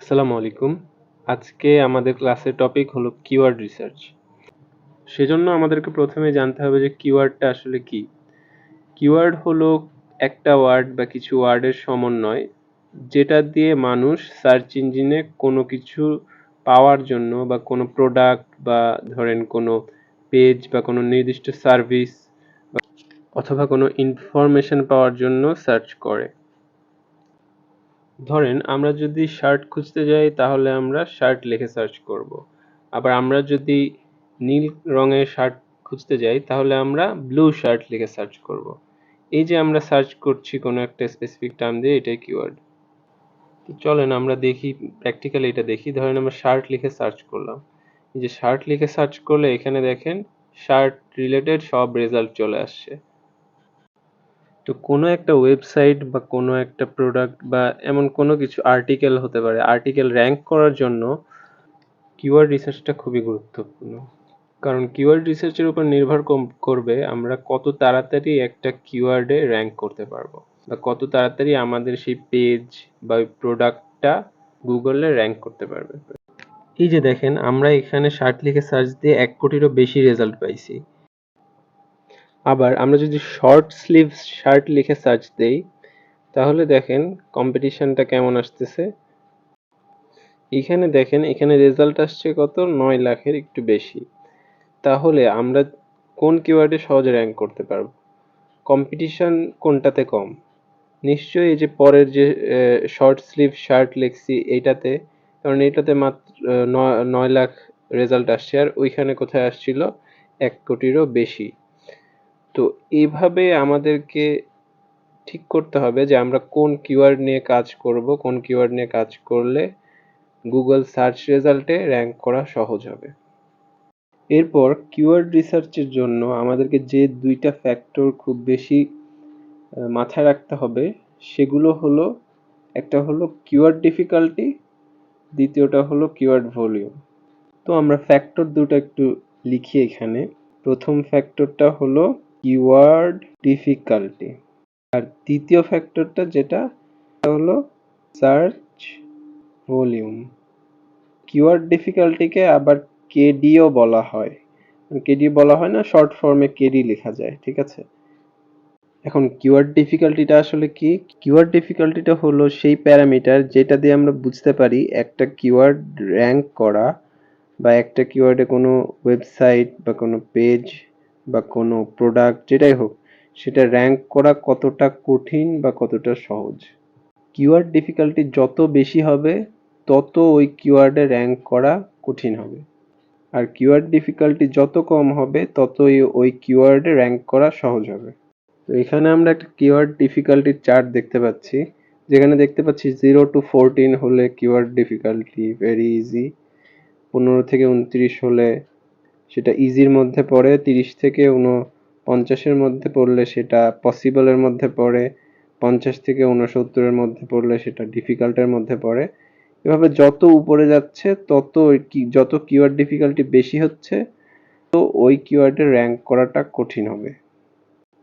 আসসালামু আলাইকুম। আজকে আমাদের ক্লাসের টপিক হলো কিওয়ার্ড রিসার্চ। সেজন্য আমাদেরকে প্রথমে জানতে হবে যে কিওয়ার্ডটা আসলে কি। কিওয়ার্ড হলো একটা ওয়ার্ড বা কিছু ওয়ার্ডের সমন্বয়, যেটা দিয়ে মানুষ সার্চ ইঞ্জিনে কোনো কিছু পাওয়ার জন্য বা কোনো প্রোডাক্ট বা ধরেন কোনো পেজ বা কোনো নির্দিষ্ট সার্ভিস অথবা কোনো ইনফরমেশন পাওয়ার জন্য সার্চ করে। ধরেন আমরা যদি শার্ট খুঁজতে যাই তাহলে আমরা শার্ট লিখে সার্চ করব। আবার আমরা যদি নীল রঙের শার্ট খুঁজতে যাই তাহলে আমরা ব্লু শার্ট লিখে সার্চ করব। এই যে আমরা সার্চ করছি কোনো একটা স্পেসিফিক টার্ম দিয়ে, এটাই কিওয়ার্ড। তো চলেন আমরা দেখি, প্র্যাকটিক্যালি এটা দেখি। ধরেন আমরা শার্ট লিখে সার্চ করলাম। এই যে শার্ট লিখে সার্চ করলে এখানে দেখেন শার্ট রিলেটেড সব রেজাল্ট চলে আসছে। তো কোনো একটা ওয়েবসাইট বা কোনো একটা প্রোডাক্ট বা এমন কোনো কিছু আর্টিকেল হতে পারে, আর্টিকেল র্যাঙ্ক করার জন্য কিওয়ার্ড রিসার্চটা খুবই গুরুত্বপূর্ণ। কারণ কিওয়ার্ড রিসার্চের উপর নির্ভর করবে আমরা কত তাড়াতাড়ি একটা কিওয়ার্ডে র্যাঙ্ক করতে পারবো বা কত তাড়াতাড়ি আমাদের সেই পেজ বা ওই প্রোডাক্টটা গুগলে র্যাঙ্ক করতে পারবে। এই যে দেখেন আমরা এখানে শার্ট লিখে সার্চ দিয়ে 1 কোটিরও বেশি রেজাল্ট পাইছি। আবার আমরা যদি শর্ট স্লিভ শার্ট লিখে সার্চ দেই তাহলে দেখেন কম্পিটিশনটা কেমন আসতেছে। এখানে দেখেন এখানে রেজাল্ট আসছে কত, 9 লাখের একটু বেশি। তাহলে আমরা কোন কিওয়ার্ডে সহজে র্যাঙ্ক করতে পারবো? কম্পিটিশন কোনটাতে কম? নিশ্চয়ই এই যে পরের যে শর্ট স্লিভ শার্ট লিখছি এইটাতে, কারণ এইটাতে মাত্র 9 লাখ রেজাল্ট আসছে, আর ওইখানে কোথায় আসছিল 1 কোটিরও বেশি। তো এইভাবে আমাদেরকে ঠিক করতে হবে যে আমরা কোন কিওয়ার্ড নিয়ে কাজ করব, কোন কিওয়ার্ড নিয়ে কাজ করলে গুগল সার্চ রেজাল্টে র্যাঙ্ক করা সহজ হবে। এরপর কিওয়ার্ড রিসার্চের জন্য আমাদেরকে যে দুইটা ফ্যাক্টর খুব বেশি মাথায় রাখতে হবে সেগুলো হলো, একটা হলো কিওয়ার্ড ডিফিকাল্টি, দ্বিতীয়টা হলো কিওয়ার্ড ভলিউম। তো আমরা ফ্যাক্টর দুটো একটু লিখি এখানে। প্রথম ফ্যাক্টরটা হলো কিওয়ার্ড ডিফিকাল্টি, আর দ্বিতীয় ফ্যাক্টরটা যেটা হলো সার্চ ভলিউম। কিওয়ার্ড ডিফিকাল্টিকে আবার কেডিও বলা হয়। কেডি বলা হয় না, শর্ট ফর্মে কেডি লেখা যায়, ঠিক আছে। এখন কিওয়ার্ড ডিফিকাল্টিটা আসলে কি? কিওয়ার্ড ডিফিকাল্টিটা হলো সেই প্যারামিটার যেটা দিয়ে আমরা বুঝতে পারি একটা কিওয়ার্ড র্যাঙ্ক করা বা একটা কিওয়ার্ডে কোনো ওয়েবসাইট বা কোনো পেজ বা কোনো প্রোডাক্ট যেটাই হোক সেটা র্যাঙ্ক করা কতটা কঠিন বা কতটা সহজ। কিওয়ার্ড ডিফিকাল্টি যত বেশি হবে তত ওই কিওয়ার্ডে র্যাঙ্ক করা কঠিন হবে, আর কিওয়ার্ড ডিফিকাল্টি যত কম হবে ততই ওই কিওয়ার্ডে র্যাঙ্ক করা সহজ হবে। তো এখানে আমরা একটা কিওয়ার্ড ডিফিকাল্টির চার্ট দেখতে পাচ্ছি, যেখানে দেখতে পাচ্ছি 0 to 14 হলে কিওয়ার্ড ডিফিকাল্টি ভেরি ইজি, 15 থেকে 29 হলে সেটা ইজির মধ্যে পড়ে, 30 থেকে 49-এর মধ্যে পড়লে সেটা পসিবলের মধ্যে পড়ে, 50 থেকে 69-এর মধ্যে পড়লে সেটা ডিফিকাল্টের মধ্যে পড়ে। এভাবে যত উপরে যাচ্ছে তত যত কিওয়ার্ড ডিফিকাল্টি বেশি হচ্ছে তো ওই কিওয়ার্ডে র্যাঙ্ক করাটা কঠিন হবে।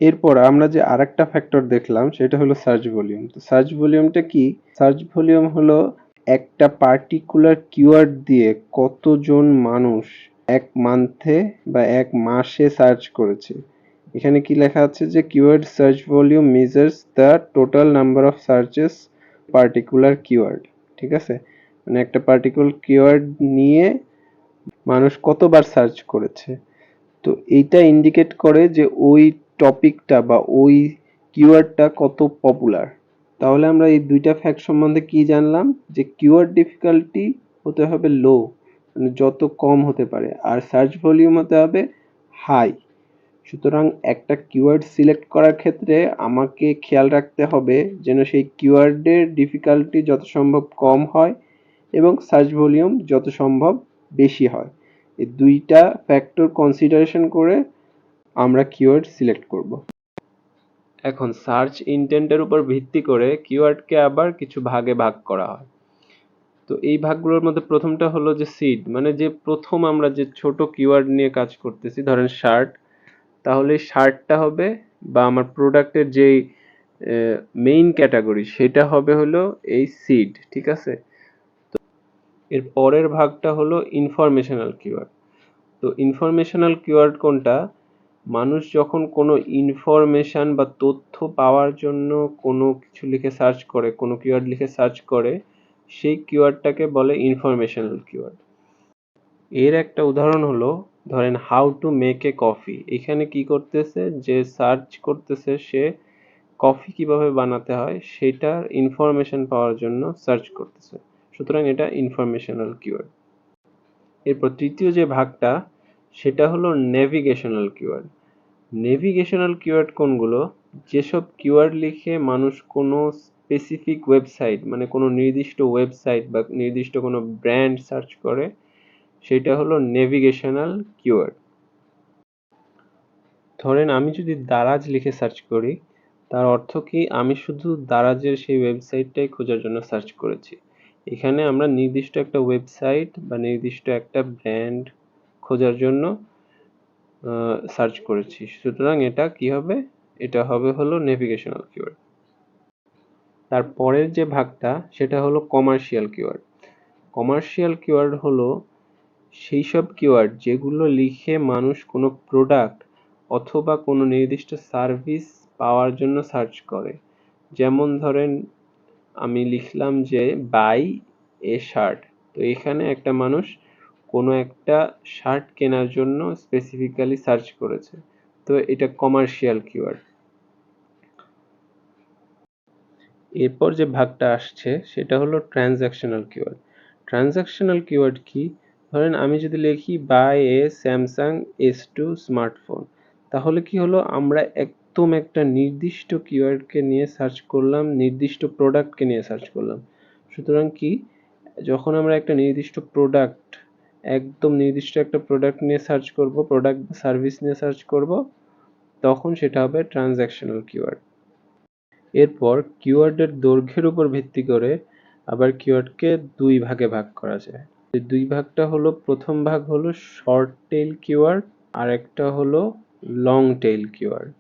এরপর আমরা যে আরেকটা ফ্যাক্টর দেখলাম সেটা হলো সার্চ ভলিউম। তো সার্চ ভলিউমটা কি? সার্চ ভলিউম হলো একটা পার্টিকুলার কিওয়ার্ড দিয়ে কতজন মানুষ এক মান্থে বা এক মাসে সার্চ করেছে। এখানে কি লেখা আছে যে keyword search volume measures the total number of searches particular keyword, ঠিক আছে। মানে একটা পার্টিকুলার কিওয়ার্ড নিয়ে মানুষ কতবার সার্চ করেছে। তো এইটা ইন্ডিকেট করে যে ওই টপিকটা বা ওই কিওয়ার্ডটা কত পপুলার। তাহলে আমরা এই দুইটা ফ্যাক্ট সম্বন্ধে কি জানলাম, যে কিওয়ার্ড ডিফিকাল্টি হতে হবে লো, মানে যত কম হতে পারে, আর সার্চ ভলিউম হতে হবে হাই। সুতরাং একটা কিওয়ার্ড সিলেক্ট করার ক্ষেত্রে আমাকে খেয়াল রাখতে হবে যেন সেই কিওয়ার্ডের ডিফিকাল্টি যত সম্ভব কম হয় এবং সার্চ ভলিউম যত সম্ভব বেশি হয়। এই দুইটা ফ্যাক্টর কনসিডারেশন করে আমরা কিওয়ার্ড সিলেক্ট করব। এখন সার্চ ইন্টেন্টের উপর ভিত্তি করে কিওয়ার্ডকে আবার কিছু ভাগে ভাগ করা হয়। তো এই ভাগগুলোর মধ্যে প্রথমটা হলো যে সিড, মানে যে প্রথম আমরা যে ছোট কিওয়ার্ড নিয়ে কাজ করতেছি, ধরেন শার্ট, তাহলে শার্টটা হবে বা আমার প্রোডাক্টের যেই মেইন ক্যাটাগরি সেটা হবে হলো এই সিড, ঠিক আছে। এর পরের ভাগটা হলো ইনফরমেশনাল কিওয়ার্ড। তো ইনফরমেশনাল কিওয়ার্ড কোনটা? মানুষ যখন কোনো ইনফরমেশন বা তথ্য পাওয়ার জন্য কোনো কিছু লিখে সার্চ করে, কোনো কিওয়ার্ড লিখে সার্চ করে, সেই কিওয়ার্ডটাকে বলে ইনফরমেশনাল কিওয়ার্ড। এর একটা উদাহরণ হলো, ধরেন how to make a coffee. এখানে কি করতেছে, যে সার্চ করতেছে সে কফি কিভাবে বানাতে হয় সেটার ইনফরমেশন পাওয়ার জন্য সার্চ করতেছে, সুতরাং এটা ইনফরমেশনাল কিওয়ার্ড। এরপর তৃতীয় যে ভাগটা সেটা হলো নেভিগেশনাল কিওয়ার্ড। নেভিগেশনাল কিওয়ার্ড কোনগুলো? যেসব কিওয়ার্ড লিখে মানুষ কোনো স্পেসিফিক ওয়েবসাইট, মানে কোনো নির্দিষ্ট ওয়েবসাইট বা নির্দিষ্ট কোনো ব্র্যান্ড সার্চ করে, সেটা হলো নেভিগেশনাল কিওয়ার্ড। ধরেন আমি যদি দারাজ লিখে সার্চ করি, তার অর্থ কি? আমি শুধু দারাজের সেই ওয়েবসাইটটাই খোঁজার জন্য সার্চ করেছি। এখানে আমরা নির্দিষ্ট একটা ওয়েবসাইট বা নির্দিষ্ট একটা ব্র্যান্ড খোঁজার জন্য সার্চ করেছি, সুতরাং এটা কি হবে? এটা হবে হলো নেভিগেশনাল কিওয়ার্ড। তারপরের যে ভাগটা সেটা হলো কমার্শিয়াল কিওয়ার্ড। কমার্শিয়াল কিওয়ার্ড হলো সেই সব কিওয়ার্ড যেগুলো লিখে মানুষ কোনো প্রোডাক্ট অথবা কোনো নির্দিষ্ট সার্ভিস পাওয়ার জন্য সার্চ করে। যেমন ধরেন আমি লিখলাম যে বাই এ শার্ট, তো এখানে একটা মানুষ কোনো একটা শার্ট কেনার জন্য স্পেসিফিক্যালি সার্চ করেছে, তো এটা কমার্শিয়াল কিওয়ার্ড। এরপর যে ভাগটা আসছে সেটা হলো ট্রানজ্যাকশনাল কিওয়ার্ড। ট্রানজ্যাকশনাল কিওয়ার্ড কি? ধরেন আমি যদি লিখি by A Samsung S2 smartphone, তাহলে কি হলো? আমরা একদম একটা নির্দিষ্ট কিওয়ার্ডকে নিয়ে সার্চ করলাম, নির্দিষ্ট প্রোডাক্টকে নিয়ে সার্চ করলাম। সুতরাং কি, যখন আমরা একটা নির্দিষ্ট প্রোডাক্ট, একদম নির্দিষ্ট একটা প্রোডাক্ট নিয়ে সার্চ করব, প্রোডাক্ট বা সার্ভিস নিয়ে সার্চ করব, তখন সেটা হবে ট্রানজ্যাকশনাল কিওয়ার্ড। এরপর কিওয়ার্ডের দৈর্ঘ্যের উপর ভিত্তি করে আবার কিওয়ার্ডকে দুই ভাগে ভাগ করা যায়। এই দুই ভাগটা হলো, প্রথম ভাগ হলো শর্ট টেইল কিওয়ার্ড আর একটা হলো long tail keyword.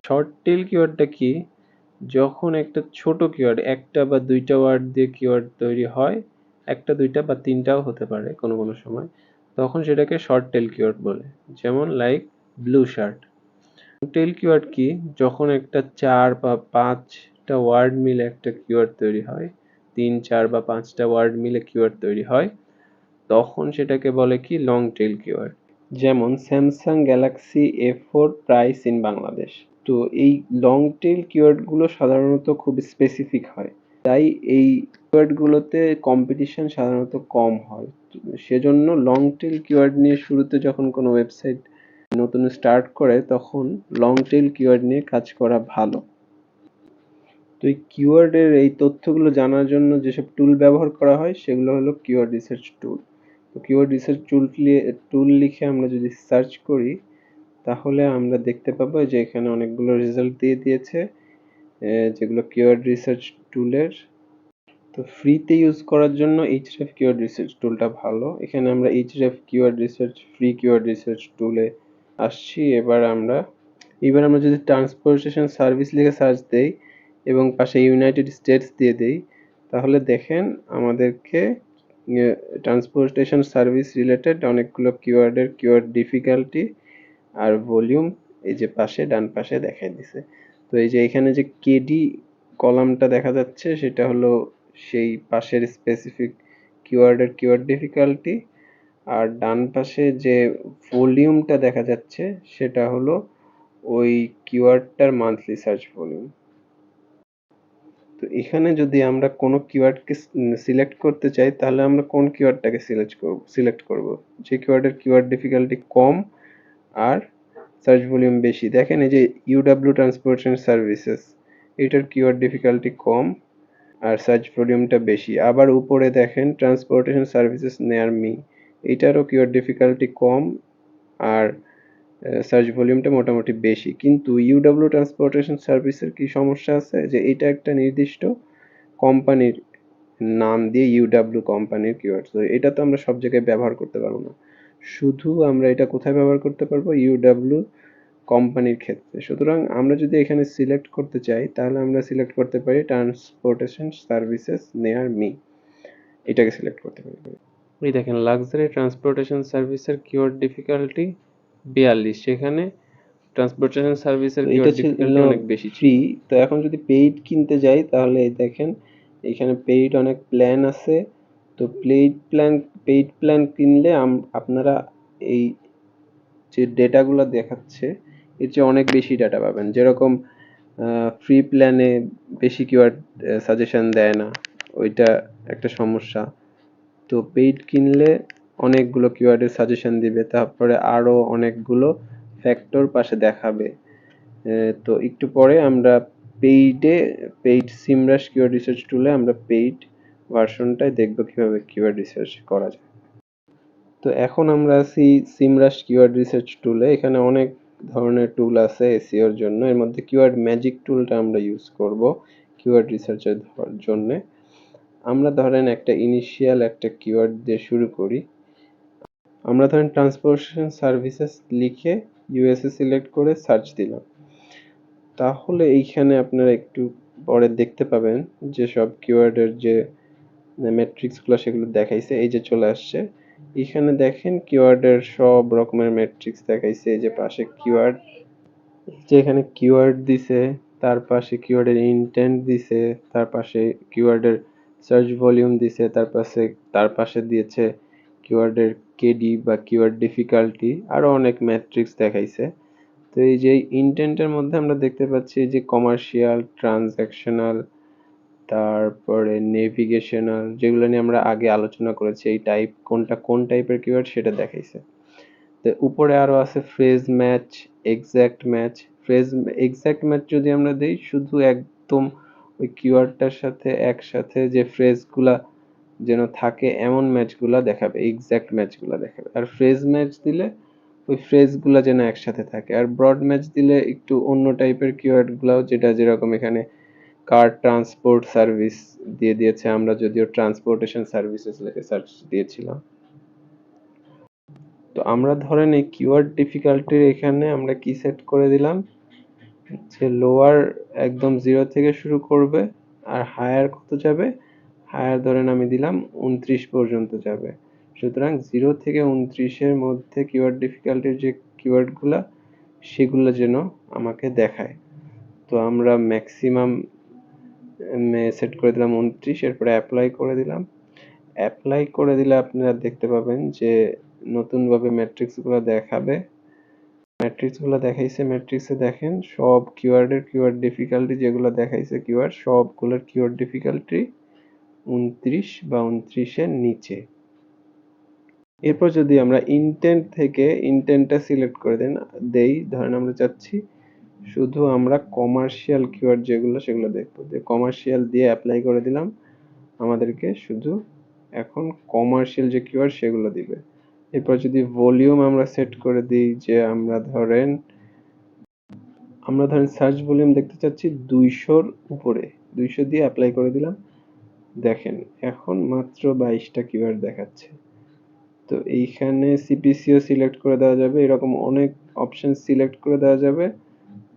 Short tail কিওয়ার্ডটা কি? যখন একটা ছোট কিওয়ার্ড, একটা বা দুইটা ওয়ার্ড দিয়ে কিওয়ার্ড তৈরি হয়, একটা দুইটা বা তিনটাও হতে পারে কোনো কোনো সময়, তখন সেটাকে শর্ট টেইল কিওয়ার্ড বলে। যেমন like blue shirt. Tail keyword কি? যখন একটা 4 বা 5টা ওয়ার্ড মিলে একটা কিওয়ার্ড তৈরি হয়, 3, 4 বা 5টা ওয়ার্ড মিলে কিওয়ার্ড তৈরি হয়, তখন সেটাকে বলে কি? Long tail keyword. যেমন Samsung Galaxy A4 price in Bangladesh. তো এই লং টেইল কিওয়ার্ডগুলো সাধারণত খুব স্পেসিফিক হয়, তাই এই কিওয়ার্ডগুলোতে কম্পিটিশন সাধারণত কম হয়। সেজন্য লং টেইল কিওয়ার্ড নিয়ে শুরুতে যখন কোনো ওয়েবসাইট নতুন স্টার্ট করে, তখন লং টেইল কিওয়ার্ড নিয়ে কাজ করা ভালো। তো এই কিওয়ার্ডের এই তথ্যগুলো জানার জন্য যেসব টুল ব্যবহার করা হয় সেগুলো হলো কিওয়ার্ড রিসার্চ টুল। তো কিওয়ার্ড রিসার্চ টুল লিখে আমরা যদি সার্চ করি, তাহলে আমরা দেখতে পাবো যে এখানে অনেকগুলো রেজাল্ট দিয়ে দিয়েছে, যেগুলো কিওয়ার্ড রিসার্চ টুলের। তো ফ্রিতে ইউজ করার জন্য href কিওয়ার্ড রিসার্চ টুলটা ভালো। এখানে আমরা href keyword research free keyword research টুলে আসছি। এবার আমরা যদি ট্রান্সপোর্টেশন সার্ভিস লিখে সার্চ দেই এবং পাশে ইউনাইটেড স্টেটস দিয়ে দেই, তাহলে দেখেন আমাদেরকে ট্রান্সপোর্টেশন সার্ভিস রিলেটেড অনেকগুলো কিওয়ার্ডের কিওয়ার্ড ডিফিকাল্টি আর ভলিউম এই যে পাশে ডান পাশে দেখাই দিছে। তো এই যে এখানে যে কেডি কলামটা দেখা যাচ্ছে সেটা হলো সেই পাশের স্পেসিফিক কিওয়ার্ডের কিওয়ার্ড ডিফিকাল্টি, আর ডান পাশে যে ভলিউমটা দেখা যাচ্ছে সেটা হলো ওই কিওয়ার্ডটার মান্থলি সার্চ ভলিউম। তো এখানে যদি আমরা কোনো কিওয়ার্ডকে সিলেক্ট করতে চাই, তাহলে আমরা কোন কিওয়ার্ডটাকে সিলেক্ট করব? যে কিওয়ার্ডের কিওয়ার্ড ডিফিকাল্টি কম আর সার্চ ভলিউম বেশি। দেখেন এই যে ইউডব্লিউ ট্রান্সপোর্টেশন সার্ভিসেস, এটার কিওয়ার্ড ডিফিকাল্টি কম আর সার্চ ভলিউমটা বেশি। আবার উপরে দেখেন ট্রান্সপোর্টেশন সার্ভিসেস নিয়ার মি, এটারও কিওয়ার্ড ডিফিকাল্টি কম আর সার্চ ভলিউমটা মোটামুটি বেশি। কিন্তু ইউডব্লিউ ট্রান্সপোর্টেশন সার্ভিসের কি সমস্যা আছে, যে এটা একটা নির্দিষ্ট কোম্পানির নাম দিয়ে ইউডব্লিউ কোম্পানির কিওয়ার্ড, তো এটা তো আমরা সব জায়গায় ব্যবহার করতে পারবো না, শুধু আমরা এটা কোথায় ব্যবহার করতে পারবো? ইউডব্লিউ কোম্পানির ক্ষেত্রে। সুতরাং আমরা যদি এখানে সিলেক্ট করতে চাই, তাহলে আমরা সিলেক্ট করতে পারি ট্রান্সপোর্টেশন সার্ভিসেস নিয়ার মি, এটাকে সিলেক্ট করতে পারি। এই দেখেন লাক্সারি ট্রান্সপোর্টেশন সার্ভিসের কিওয়ার্ড ডিফিকাল্টি 42, সেখানে ট্রান্সপোর্টেশন সার্ভিসের তো এটা কিওয়ার্ড ছিল ডিফিকাল্টি অনেক বেশি ফ্রি। ছিল। তো এখন যদি পেইড কিনতে যাই তাহলে এই দেখেন এখানে পেইড অনেক প্ল্যান আছে। তো পেইড প্ল্যান কিনলে আপনারা এই যে ডেটাগুলো দেখাচ্ছে এর চেয়ে অনেক বেশি ডেটা পাবেন। যেরকম ফ্রি প্ল্যানে বেশি কিওয়ার্ড সাজেশন দেয় না, ওইটা একটা সমস্যা। তো পেইড কিনলে অনেকগুলো কিওয়ার্ডের সাজেশন দিবে, তারপরে আরো অনেকগুলো ফ্যাক্টর পাশে দেখাবে। তো একটু পরে আমরা পেইড সিমরাশ কিওয়ার্ড রিসার্চ টুলে আমরা পেইড ভার্সনটায় দেখব কিভাবে কিওয়ার্ড রিসার্চ করা যায়। তো এখন আমরা আছি সিমরাশ কিওয়ার্ড রিসার্চ টুলে। এখানে অনেক ধরনের টুল আছে এসইও এর জন্য। এর মধ্যে কিওয়ার্ড ম্যাজিক টুলটা আমরা ইউজ করব কিওয়ার্ড রিসার্চের জন্য। আমরা ধরেন একটা কিওয়ার্ড দিয়ে শুরু করি। আমরা ধরেন ট্রান্সপোর্টেশন সার্ভিসেস লিখে ইউএসএ সিলেক্ট করে সার্চ দিলাম। তাহলে এইখানে আপনারা একটু পরে দেখতে পাবেন যে সব কিওয়ার্ডের যে ম্যাট্রিক্সগুলো সেগুলো দেখাইছে, এই যে চলে আসছে। এখানে দেখেন কিওয়ার্ডের সব রকমের ম্যাট্রিক্স দেখাইছে। এই যে পাশে কিওয়ার্ড, যে এখানে কিওয়ার্ড দিছে, তার পাশে কিওয়ার্ডের ইনটেন্ট দিছে, তার পাশে কিওয়ার্ডের সার্চ ভলিউম দিছে, তার পাশে দিয়েছে কিওয়ার্ডের কেডি বা কিওয়ার্ড ডিফিকাল্টি, আরো অনেক ম্যাট্রিক্স দেখাইছে। তো এই যে ইনটেন্টের মধ্যে আমরা দেখতে পাচ্ছি যে কমার্শিয়াল, ট্রানজ্যাকশনাল, তারপরে নেভিগেশনাল, যেগুলো নিয়ে আমরা আগে আলোচনা করেছি, এই টাইপ কোনটা কোন টাইপের কিওয়ার্ড সেটা দেখাইছে। তো উপরে আরো আছে phrase match, exact match. Exact match যদি আমরা দেই, শুধু একদম ওই কিওয়ার্ডটার সাথে একসাথে যে ফ্রেজগুলা যেন থাকে এমন ম্যাচগুলা দেখাবে, এক্সাক্ট ম্যাচগুলা দেখাবে। আর ফ্রেজ ম্যাচ দিলে ওই ফ্রেজগুলা যেন একসাথে থাকে। আর ব্রড ম্যাচ দিলে একটু অন্য টাইপের কিওয়ার্ডগুলাও, যেরকম এখানে কার ট্রান্সপোর্ট সার্ভিস দিয়ে দিয়েছে, আমরা যদিও ট্রান্সপোর্টেশন সার্ভিসেস লিখে সার্চ দিয়েছিলাম। তো আমরা ধরেন এই কিওয়ার্ড ডিফিকাল্টির এখানে আমরা কি সেট করে দিলাম যে লোয়ার একদম 0 থেকে শুরু করবে, আর হায়ার কত যাবে, হায়ার ধরেন আমি দিলাম 29 পর্যন্ত যাবে। সুতরাং 0 থেকে 29-এর মধ্যে কিওয়ার্ড ডিফিকাল্টির যে কিওয়ার্ডগুলা সেগুলো যেন আমাকে দেখায়। তো আমরা ম্যাক্সিমাম সেট করে দিলাম 29, এরপরে অ্যাপ্লাই করে দিলাম। অ্যাপ্লাই করে দিলে আপনারা দেখতে পাবেন যে নতুনভাবে ম্যাট্রিক্সগুলো দেখাবে। ম্যাট্রিক্সগুলো দেখাইছে, ম্যাট্রিক্সে দেখেন সব কিওয়ার্ডের কিওয়ার্ড ডিফিকাল্টি যেগুলো দেখাইছে কিওয়ার্ড, সবগুলোর কিওয়ার্ড ডিফিকাল্টি 29 বা 29-এর নিচে। এরপর যদি আমরা ইনটেন্ট থেকে ইনটেন্টটা সিলেক্ট করে দেই, ধরেন আমরা চাচ্ছি শুধু আমরা কমার্শিয়াল কিওয়ার্ড যেগুলো সেগুলো দেখবো, যে কমার্শিয়াল দিয়ে অ্যাপ্লাই করে দিলাম, আমাদেরকে শুধু এখন কমার্শিয়াল যে কিওয়ার্ড সেগুলো দিবে। এরপর যদি ভলিউম আমরা সেট করে দিই, যে আমরা ধরেন সার্চ ভলিউম দেখতে চাচ্ছি 200-র উপরে, 200 দিয়ে অ্যাপ্লাই করে দিলাম। দেখেন এখন মাত্র 22টা কিওয়ার্ড দেখাচ্ছে। তো এইখানে সিপিসিও সিলেক্ট করে দেওয়া যাবে, এরকম অনেক অপশন সিলেক্ট করে দেওয়া যাবে।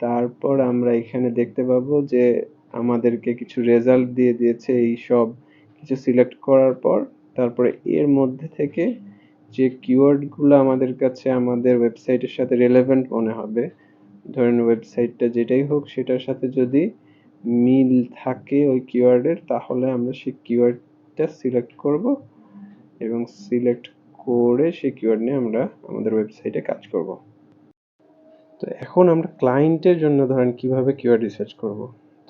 তারপর আমরা এখানে দেখতে পাবো যে আমাদেরকে কিছু রেজাল্ট দিয়ে দিয়েছে এই সব কিছু সিলেক্ট করার পর। তারপরে এর মধ্যে থেকে যে কিওয়ার্ডগুলো আমাদের কাছে আমাদের ওয়েবসাইটের সাথে রিলেভেন্ট মনে হবে, ধরেন ওয়েবসাইটটা যেটাই হোক সেটার সাথে যদি মিল থাকে ওই কিওয়ার্ডের, তাহলে আমরা সেই কিওয়ার্ডটা সিলেক্ট করব এবং সিলেক্ট করে সেই কিওয়ার্ড নিয়ে আমরা আমাদের ওয়েবসাইটে কাজ করব। তো এখন আমরা ক্লায়েন্টের জন্য ধরেন কিভাবে কিওয়ার্ড রিসার্চ করব।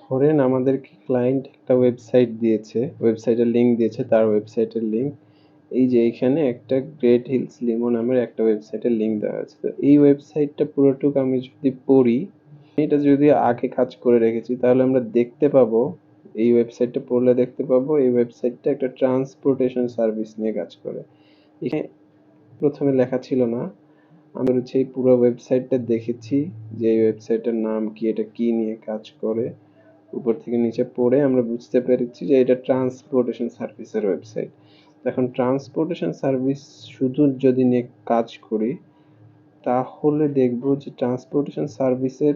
ধরেন আমাদেরকে ক্লায়েন্ট একটা ওয়েবসাইট দিয়েছে, ওয়েবসাইটের লিঙ্ক দিয়েছে, তার ওয়েবসাইটের লিঙ্ক এই যে এখানে একটা গ্রেট হিলস লিমো নামের একটা ওয়েবসাইটের লিঙ্ক দেওয়া আছে। তো এই ওয়েবসাইটটা পুরোটুকু আমি যদি পড়ি, এটা যদি আগে কাজ করে রেখেছি, তাহলে আমরা দেখতে পাবো, এই ওয়েবসাইটটা পড়লে দেখতে পাবো এই ওয়েবসাইটটা একটা ট্রান্সপোর্টেশন সার্ভিস নিয়ে কাজ করে। এখানে প্রথমে লেখা ছিল না, আমি হচ্ছে এই পুরো ওয়েবসাইটটা দেখেছি যে এই ওয়েবসাইটের নাম কি, এটা কি নিয়ে কাজ করে। উপর থেকে নিচে পড়ে আমরা বুঝতে পেরেছি যে এটা ট্রান্সপোর্টেশন সার্ভিসের ওয়েবসাইট। এখন ট্রান্সপোর্টেশন সার্ভিস শুধু যদি নিয়ে কাজ করি, তাহলে দেখব যে ট্রান্সপোর্টেশন সার্ভিসের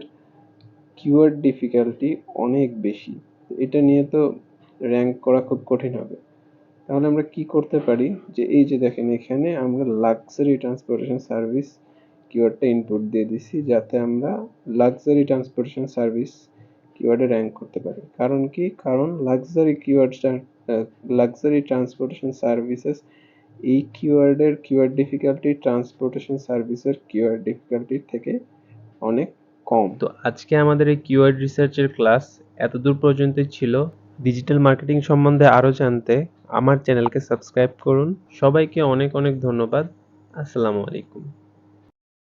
কিওয়ার্ড ডিফিকাল্টি অনেক বেশি। এটা নিয়ে তো র্যাঙ্ক করা খুব কঠিন হবে। তাহলে আমরা কি করতে পারি, যে এই যে দেখেন এখানে আমরা লাক্সারি ট্রান্সপোর্টেশন সার্ভিস কিওয়ার্ডটা ইনপুট দিয়ে দিছি, যাতে আমরা লাক্সারি ট্রান্সপোর্টেশন সার্ভিস কিওয়ার্ডে র্যাঙ্ক করতে পারি। কারণ কি, কারণ লাক্সারি কিওয়ার্ডটা, লাক্সারি ট্রান্সপোর্টেশন সার্ভিসেস, এই কিওয়ার্ডের কিওয়ার্ড ডিফিকাল্টি ট্রান্সপোর্টেশন সার্ভিসের কিওয়ার্ড ডিফিকাল্টির থেকে অনেক কম। তো আজকে আমাদের এই কিওয়ার্ড রিসার্চের ক্লাস এতদূর পর্যন্তই ছিল। ডিজিটাল মার্কেটিং সম্বন্ধে আরও জানতে আমার চ্যানেলকে সাবস্ক্রাইব করুন। সবাইকে অনেক অনেক ধন্যবাদ। আসসালামু আলাইকুম।